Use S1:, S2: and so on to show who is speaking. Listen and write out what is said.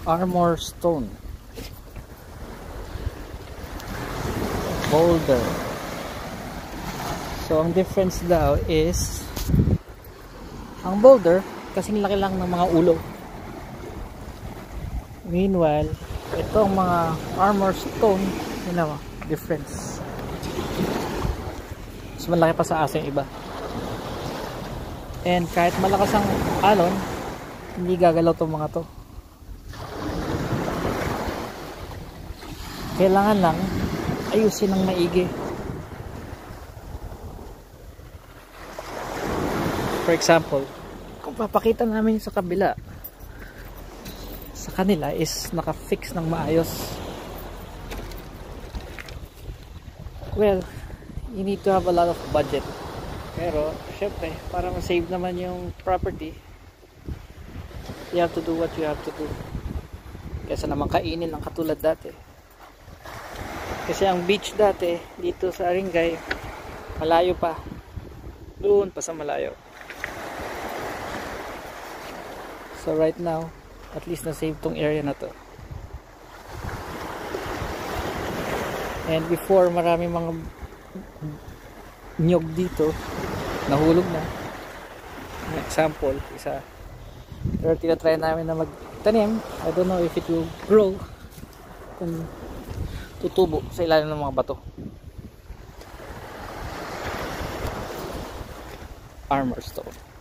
S1: Armor stone. Boulder. So ang difference daw is ang boulder kasing laki lang ng mga ulo. Meanwhile, ito ang mga armor stone, yun na, difference. Mas malaki pa sa aso yung iba. And kahit malakas ang alon, hindi gagalaw itong mga to. Kailangan lang ayusin ng maigi. For example, kung papakita namin sa kabila, sa kanila is naka-fix ng maayos. Well, you need to have a lot of budget. Pero, syempre, para ma-save naman yung property, you have to do what you have to do. Kaysa naman kainin ng katulad dati. Kasi ang beach dati, dito sa Aringay, malayo pa. Doon pa sa malayo. So right now, at least na-save tong area na to. And before, marami mga nyog dito, nahulog na. An example, isa. Pero tinatry namin na magtanim. I don't know if it will grow kung tutubo sa ilalim ng mga bato. Armor stone.